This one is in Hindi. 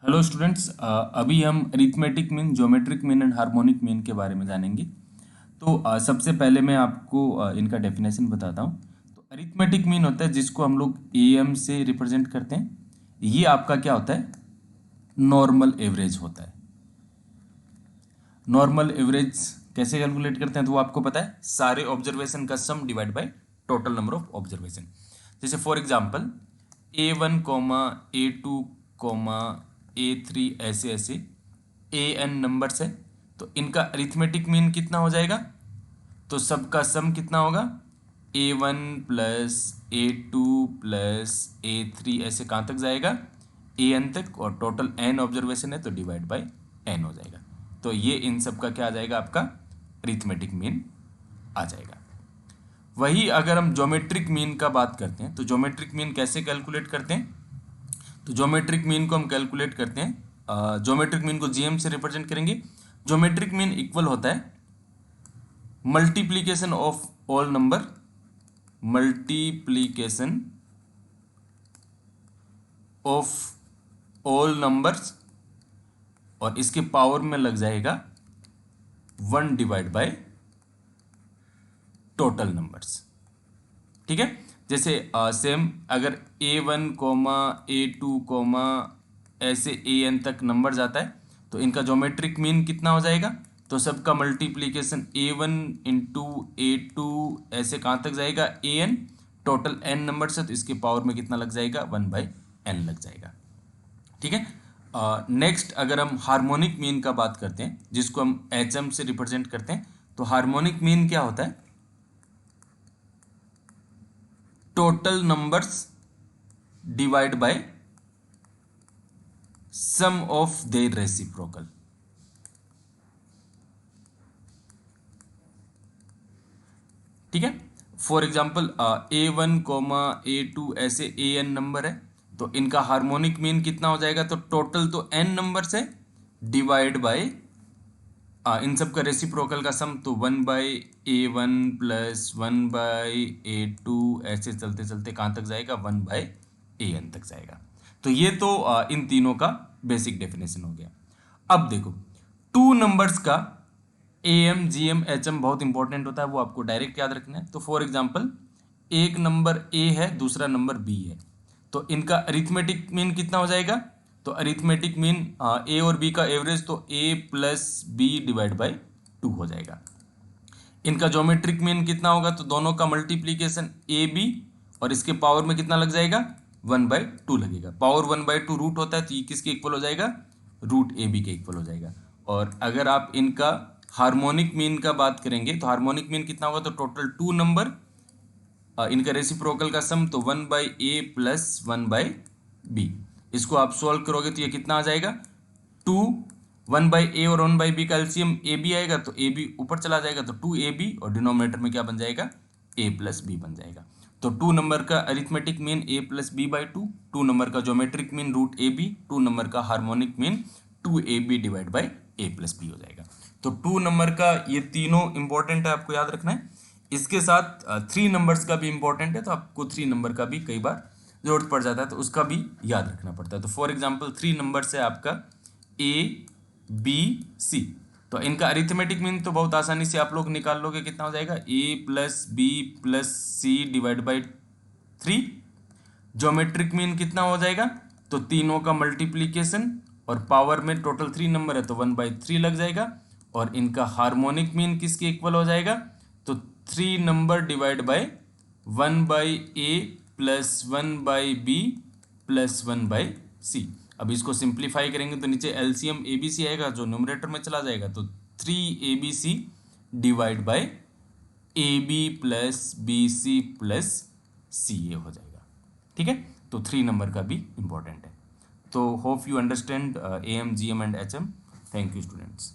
हेलो स्टूडेंट्स, अभी हम arithmetic mean, geometric mean and harmonic mean के बारे में जानेंगे। तो सबसे पहले मैं आपको इनका डेफिनेशन बताता हूँ। तो अरिथमेटिक मीन होता है जिसको हम लोग एम से रिप्रेजेंट करते हैं। ये आपका क्या होता है? नॉर्मल एवरेज होता है। नॉर्मल एवरेज कैसे कैलकुलेट करते हैं तो वो आपको पता है, सारे ऑब्जर्वेशन का sum divide by total number of observation. जैसे for example A1 comma A2 comma A3 ऐसे ऐसे AN नंबर्स है, तो इनका अरिथमेटिक मीन कितना हो जाएगा? तो सबका सम कितना होगा? A1 plus A2 plus A3 ऐसे कहाँ तक जाएगा? AN तक, और टोटल N ऑब्जर्वेशन है तो डिवाइड बाय N हो जाएगा। तो ये इन सब का क्या आ जाएगा? आपका अरिथमेटिक मीन आ जाएगा। वही अगर हम ज्योमेट्रिक मीन का बात करते हैं तो ज्योमेट्रिक मीन कैसे कैलकुलेट करते हैं? तो ज्योमेट्रिक मीन को हम कैलकुलेट करते हैं, ज्योमेट्रिक मीन को जीएम से रिप्रेजेंट करेंगे। ज्योमेट्रिक मीन इक्वल होता है multiplication of all number, multiplication of all numbers, और इसके पावर में लग जाएगा 1 डिवाइड बाय टोटल नंबर्स। ठीक है। जैसे सेम अगर A1 कॉमा A2 कॉमा ऐसे AN तक नंबर जाता है तो इनका ज्योमेट्रिक मीन कितना हो जाएगा? तो सबका मल्टीप्लीकेशन A1 इंटू A2 ऐसे कहाँ तक जाएगा? AN, टोटल N नंबर से, तो इसके पावर में कितना लग जाएगा? 1/N लग जाएगा। ठीक है। नेक्स्ट अगर हम हार्मोनिक मीन का बात करते हैं जिसको हम HM से रिप्रेजेंट करते हैं, तो हार्मोनिक मीन क्या होता है? Total numbers divide by sum of their reciprocal. ठीक है। For example A1 comma A2 ऐसे AN नंबर है, तो इनका हार्मोनिक मीन कितना हो जाएगा? तो टोटल तो N नंबर से डिवाइड बाय इन सब का रेसिप्रोकल का सम, तो 1/A1 प्लस 1/A2 ऐसे चलते चलते कहाँ तक जाएगा? 1/AN तक जाएगा। तो ये तो इन तीनों का बेसिक डेफिनेशन हो गया। अब देखो, टू नंबर्स का AM GM HM बहुत इंपॉर्टेंट होता है, वो आपको डायरेक्ट याद रखना है। तो फॉर एग्जाम्पल एक नंबर A है, दूसरा नंबर B है, तो इनका अरिथमेटिक मीन कितना हो जाएगा? तो अरिथमेटिक मीन A और B का एवरेज, तो A plus B divide by 2 हो जाएगा। इनका ज्योमेट्रिक मीन कितना होगा? तो दोनों का मल्टीप्लीकेशन AB, और इसके पावर में कितना लग जाएगा? 1/2 लगेगा। पावर 1/2 रूट होता है, तो ये किसके इक्वल हो जाएगा? रूट AB के इक्वल हो जाएगा। और अगर आप इनका हार्मोनिक मीन का बात करेंगे तो हार्मोनिक मीन कितना होगा? तो टोटल 2 नंबर, इनका रेसिप्रोकल का सम, तो 1/A प्लस 1/B। इसको आप सॉल्व करोगे तो ये कितना आ जाएगा? 2, 1/A और 1/B का एलसीएम AB आएगा, तो AB ऊपर चला जाएगा, तो 2AB, और डिनोमिनेटर में क्या बन जाएगा? A प्लस B बन जाएगा। तो 2 नंबर का arithmetic mean A plus B/2, 2 number का geometric mean root AB, 2 number का harmonic mean 2AB divide by A plus B हो जाएगा। तो 2 नंबर का ये तीनों इंपॉर्टेंट है, आपको याद रखना है। इसके साथ 3 नंबर्स का भी इंपॉर्टेंट है, तो आपको 3 नंबर का भी कई बार जरूरत पड़ जाता है, तो उसका भी याद रखना पड़ता है। तो फॉर एग्जाम्पल 3 नंबर से आपका ABC, तो इनका अरिथमेटिक मीन तो बहुत आसानी से आप लोग निकाल लोगे। कितना हो जाएगा? A plus B plus C divide by 3। Geometric mean कितना हो जाएगा? तो तीनों का मल्टीप्लीकेशन, और पावर में टोटल 3 नंबर है तो 1/3 लग जाएगा। और इनका हार्मोनिक मीन किसके इक्वल हो जाएगा? तो 3 number divide by 1/A plus 1/B plus 1/C। अब इसको सिंप्लीफाई करेंगे तो नीचे LCM ABC आएगा, जो न्यूमरेटर में चला जाएगा, तो 3ABC divide by AB plus BC plus CA हो जाएगा। ठीक है। तो 3 नंबर का भी इंपॉर्टेंट है। तो hope you understand AM GM and HM। Thank you students.